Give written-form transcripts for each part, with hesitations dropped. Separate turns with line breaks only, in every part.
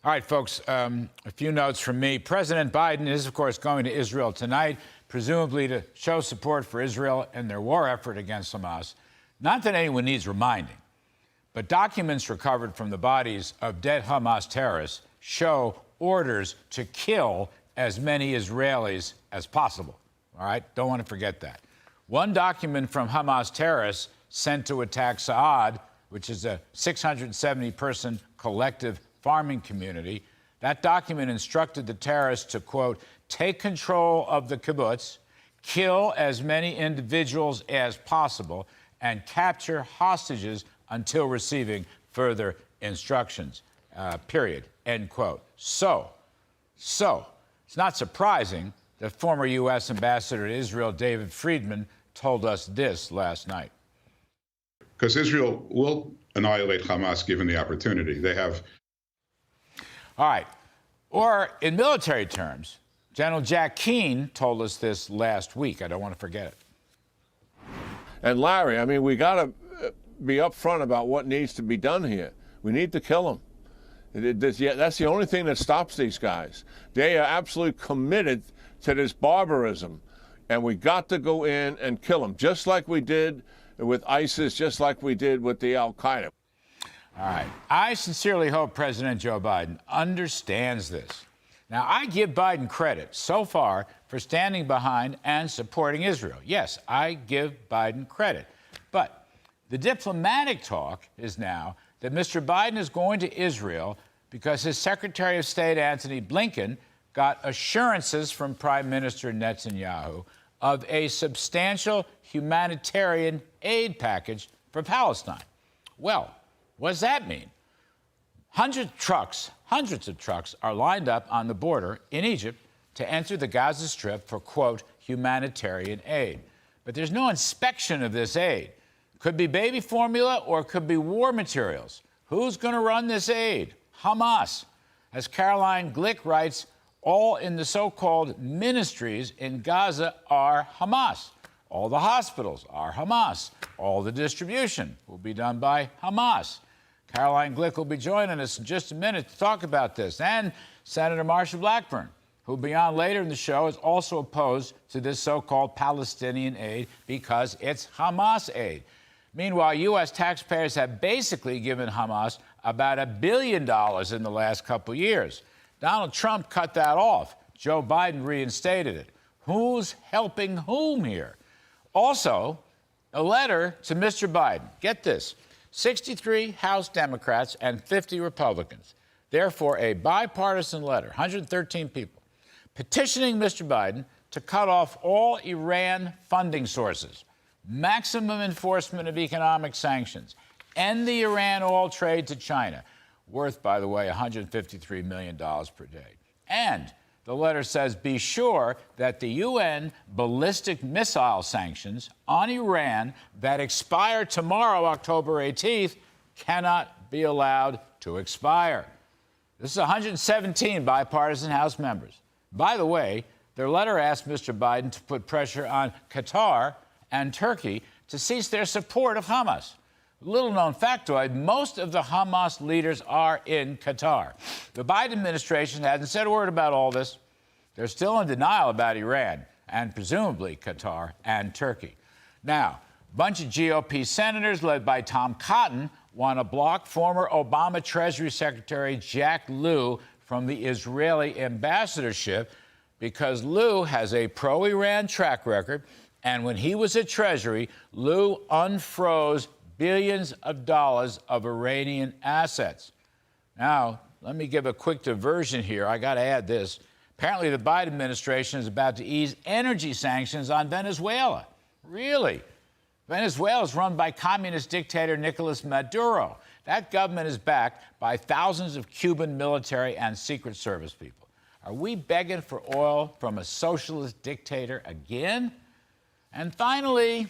All right, folks, a few notes from me. President Biden is, of course, going to Israel tonight, presumably to show support for Israel in their war effort against Hamas. Not that anyone needs reminding, but documents recovered from the bodies of dead Hamas terrorists show orders to kill as many Israelis as possible. All right? Don't want to forget that. One document from Hamas terrorists sent to attack Saad, which is a 670-person collective farming community. That document instructed the terrorists to, quote, take control of the kibbutz, kill as many individuals as possible, and capture hostages until receiving further instructions, period, end quote. So, it's not surprising that former U.S. Ambassador to Israel, David Friedman, told us this last night.
Because Israel will annihilate Hamas given the opportunity. They have.
All right. Or in military terms, General Jack Keane told us this last week. I don't want to forget it.
And Larry, I mean, we got to be upfront about what needs to be done here. We need to kill them. That's the only thing that stops these guys. They are absolutely committed to this barbarism, and we got to go in and kill them, just like we did with ISIS, just like we did with the Al-Qaeda.
All right. I sincerely hope President Joe Biden understands this. Now, I give Biden credit so far for standing behind and supporting Israel. Yes, I give Biden credit. But the diplomatic talk is now that Mr. Biden is going to Israel because his Secretary of State, Antony Blinken, got assurances from Prime Minister Netanyahu of a substantial humanitarian aid package for Palestine. Well, what does that mean? Hundreds of trucks are lined up on the border in Egypt to enter the Gaza Strip for, quote, humanitarian aid. But there's no inspection of this aid. Could be baby formula or could be war materials. Who's going to run this aid? Hamas. As Caroline Glick writes, all in the so-called ministries in Gaza are Hamas. All the hospitals are Hamas. All the distribution will be done by Hamas. Caroline Glick will be joining us in just a minute to talk about this. And Senator Marsha Blackburn, who will be on later in the show, is also opposed to this so-called Palestinian aid because it's Hamas aid. Meanwhile, U.S. taxpayers have basically given Hamas about $1 billion in the last couple years. Donald Trump cut that off. Joe Biden reinstated it. Who's helping whom here? Also, a letter to Mr. Biden. Get this. 63 House Democrats and 50 Republicans. Therefore, a bipartisan letter, 113 people, petitioning Mr. Biden to cut off all Iran funding sources, maximum enforcement of economic sanctions, end the Iran oil trade to China, worth, by the way, $153 million per day. And the letter says, be sure that the UN ballistic missile sanctions on Iran that expire tomorrow, October 18th, cannot be allowed to expire. This is 117 bipartisan House members. By the way, their letter asked Mr. Biden to put pressure on Qatar and Turkey to cease their support of Hamas. Little-known factoid, most of the Hamas leaders are in Qatar. The Biden administration hasn't said a word about all this. They're still in denial about Iran and presumably Qatar and Turkey. Now, a bunch of GOP senators led by Tom Cotton want to block former Obama Treasury Secretary Jack Lew from the Israeli ambassadorship because Lew has a pro-Iran track record, and when he was at Treasury, Lew unfroze billions of dollars of Iranian assets. Now, let me give a quick diversion here. I got to add this. Apparently, the Biden administration is about to ease energy sanctions on Venezuela. Really? Venezuela is run by communist dictator Nicolas Maduro. That government is backed by thousands of Cuban military and Secret Service people. Are we begging for oil from a socialist dictator again? And finally,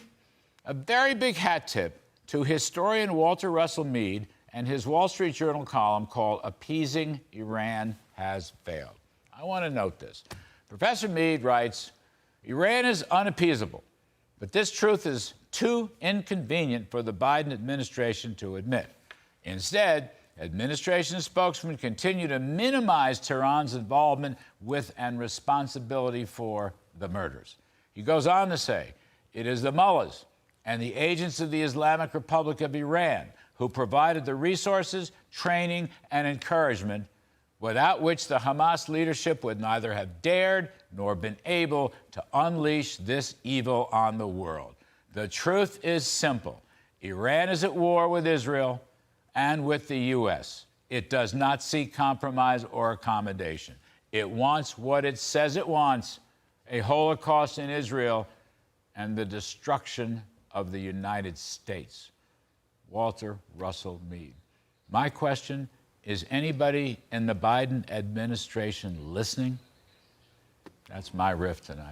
a very big hat tip to historian Walter Russell Mead and his Wall Street Journal column called Appeasing Iran Has Failed. I want to note this. Professor Mead writes, Iran is unappeasable, but this truth is too inconvenient for the Biden administration to admit. Instead, Administration spokesmen continue to minimize Tehran's involvement with and responsibility for the murders. He goes on to say, it is the mullahs and the agents of the Islamic Republic of Iran who provided the resources, training, and encouragement without which the Hamas leadership would neither have dared nor been able to unleash this evil on the world. The truth is simple. Iran is at war with Israel and with the U.S. It does not seek compromise or accommodation. It wants what it says it wants, a Holocaust in Israel and the destruction of the United States. Walter Russell Mead. My question, is anybody in the Biden administration listening? That's my riff tonight.